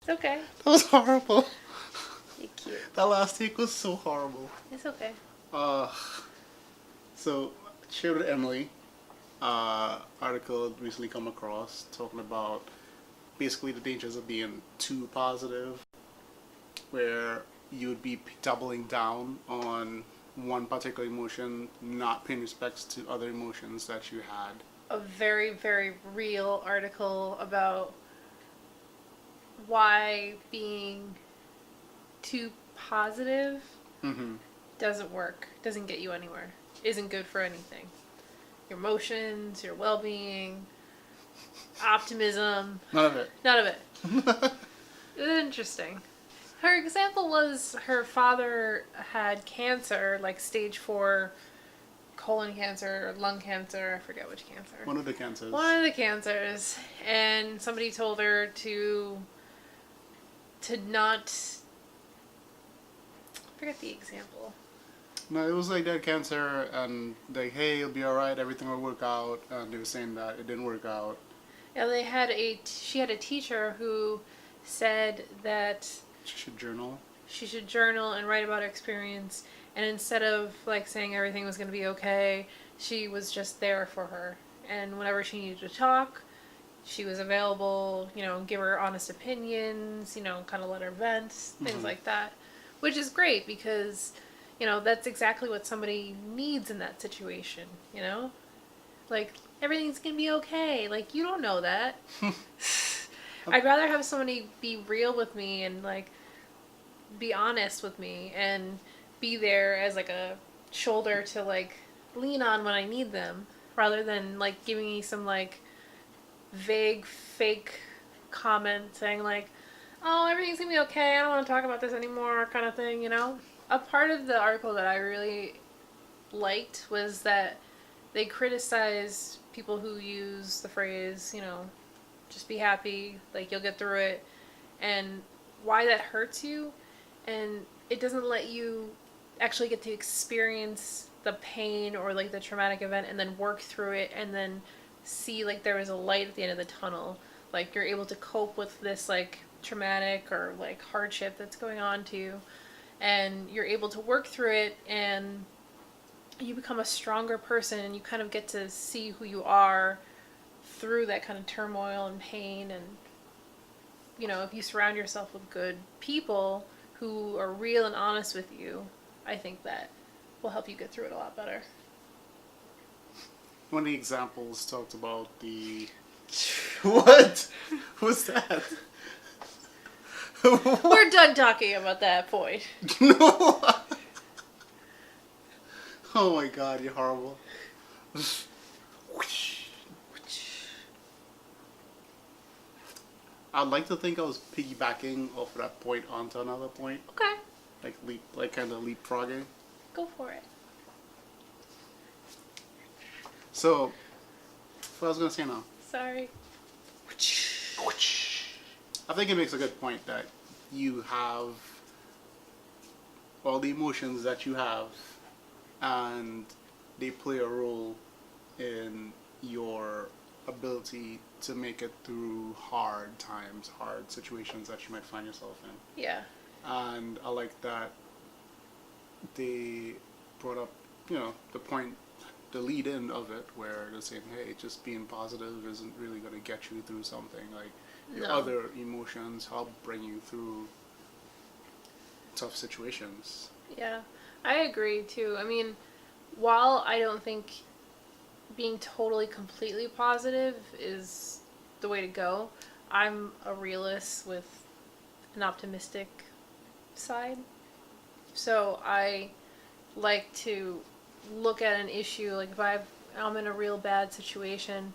It's okay. That was horrible. You're cute. That last take was so horrible. It's okay. Uh, so, shared with Emily, article recently come across talking about basically the dangers of being too positive, where you would be doubling down on one particular emotion, not paying respects to other emotions that you had. A very, very real article about why being too positive Mm-hmm. doesn't work, doesn't get you anywhere, isn't good for anything. Your emotions, your well being, optimism, None of it. none of it. It was interesting. Her example was her father had cancer, like stage 4 colon cancer or lung cancer, I forget which cancer. One of the cancers. One of the cancers. And somebody told her to not, I forget the example. No, it was like that cancer, and like, hey, you'll be alright, everything will work out. And they were saying that it didn't work out. Yeah, she had a teacher who said that She should journal. she should journal and write about her experience. And instead of like saying everything was going to be okay, she was just there for her. And whenever she needed to talk, she was available, give her honest opinions, kind of let her vent, things like that. Which is great because, that's exactly what somebody needs in that situation, Like, everything's going to be okay. Like, you don't know that. I'd rather have somebody be real with me and, like, be honest with me and be there as, like, a shoulder to, like, lean on when I need them rather than, like, giving me some, like, vague, fake comment saying, like, oh, everything's gonna be okay, I don't want to talk about this anymore, kind of thing, A part of the article that I really liked was that they criticized people who use the phrase, just be happy, like, you'll get through it, and why that hurts you, and it doesn't let you actually get to experience the pain or, like, the traumatic event and then work through it and then see, like, there was a light at the end of the tunnel. Like, you're able to cope with this, like, traumatic or, like, hardship that's going on to you, and you're able to work through it, and you become a stronger person, and you kind of get to see who you are through that kind of turmoil and pain. And if you surround yourself with good people who are real and honest with you, I think that will help you get through it a lot better. One of the examples talked about the... What? What's that? We're done talking about that point. No! Oh my god, you're horrible. I'd like to think I was piggybacking off of that point onto another point. Okay. Like kind of leapfrogging. Go for it. So, what I was going to say now. Sorry. I think it makes a good point that you have all the emotions that you have, and they play a role in your ability to make it through hard times, hard situations that you might find yourself in. Yeah. And I like that they brought up, the point, the lead in of it, where they're saying, hey, just being positive isn't really going to get you through something. Like, your other emotions help bring you through tough situations. Yeah, I agree too. I mean, while I don't think being totally completely positive is the way to go, I'm a realist with an optimistic side. So I like to look at an issue, like if I'm in a real bad situation,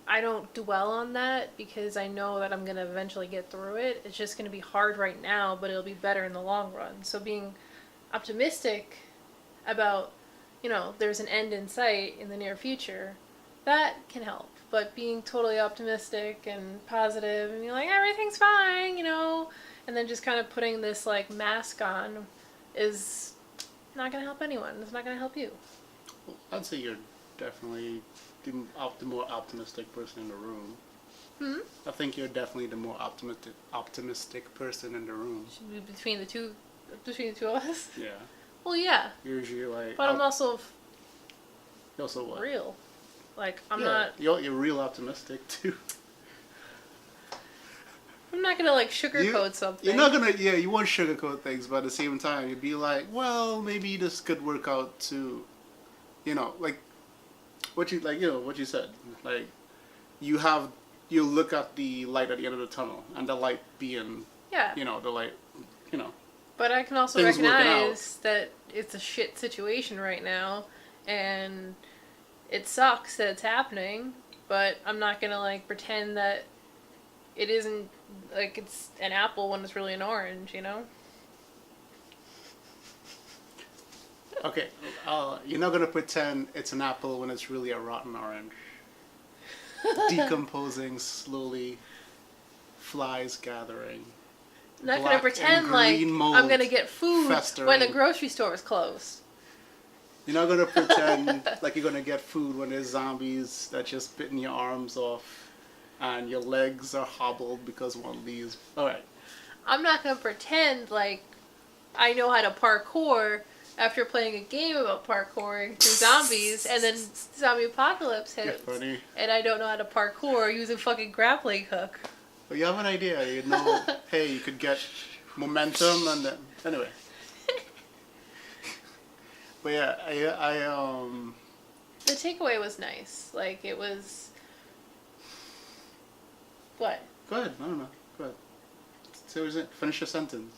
I don't dwell on that because I know that I'm going to eventually get through it. It's just going to be hard right now, but it'll be better in the long run. So being optimistic about, there's an end in sight in the near future, that can help. But being totally optimistic and positive and being like, everything's fine, and then just kind of putting this, like, mask on is not going to help anyone. It's not going to help you. Well, I'd say you're definitely the more optimistic person in the room. Hmm? I think you're definitely the more optimistic person in the room. Should be between the two of us. Yeah. Well, yeah, You're usually like. but I'm also You're also what? real. Like I'm Yeah, not. You're real optimistic too. I'm not gonna like sugarcoat something. You're not gonna. Yeah, you won't sugarcoat things, but at the same time, you'd be like, well, maybe this could work out to, like what you like. What you said. Like you look at the light at the end of the tunnel, and the light being, Yeah. the light, But I can also things working recognize that it's a shit situation right now, and it sucks that it's happening. But I'm not gonna like pretend that it isn't like it's an apple when it's really an orange. Okay, you're not gonna pretend it's an apple when it's really a rotten orange. Decomposing slowly, flies gathering. I'm not Black gonna and pretend like green mold I'm gonna get food festering. when the grocery store is closed. You're not gonna pretend like you're gonna get food when there's zombies that just bitten your arms off, and your legs are hobbled because one leaves. All right. I'm not gonna pretend like I know how to parkour after playing a game about parkouring through zombies, and then zombie apocalypse You're hits, funny. and I don't know how to parkour using fucking grappling hook. But you have an idea. You know, hey, you could get momentum, and then anyway. But yeah, I The takeaway was nice. Like it was. What? Go ahead. I don't know. Go ahead. So finish your sentence.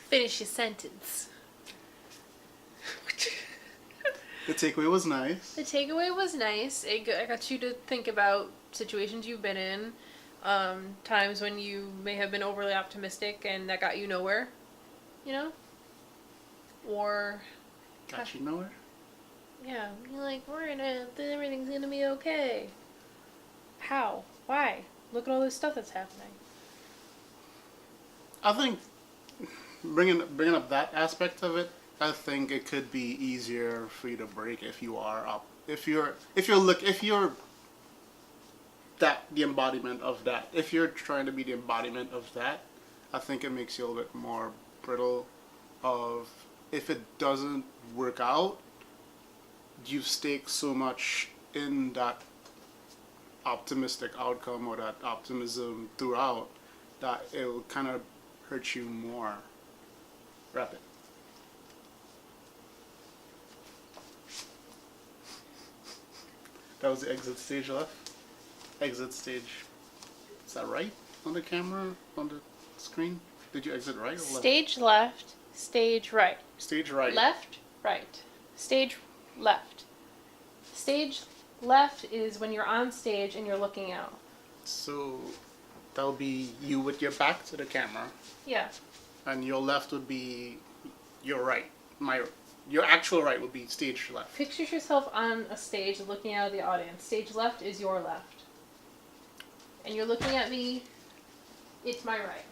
Finish your sentence. The takeaway was nice. The takeaway was nice. It got you to think about situations you've been in, times when you may have been overly optimistic and that got you nowhere, Or, Got you nowhere. yeah, you're like, everything's gonna be okay. How? Why? Look at all this stuff that's happening. I think bringing up that aspect of it, I think it could be easier for you to break if you're the embodiment of that. If you're trying to be the embodiment of that, I think it makes you a little bit more brittle. Of if it doesn't work out, you've staked so much in that optimistic outcome or that optimism throughout that it'll kind of hurt you more. Wrap it. That was the exit stage left. Exit stage. Is that right on the camera, on the screen? Did you exit right or left? Stage left, stage right. Stage right. Left, right. Stage left. Stage left is when you're on stage and you're looking out. So that'll be you with your back to the camera, Yeah. and your left would be your right. Your actual right would be stage left. Picture yourself on a stage looking out of the audience. Stage left is your left. And you're looking at me, it's my right.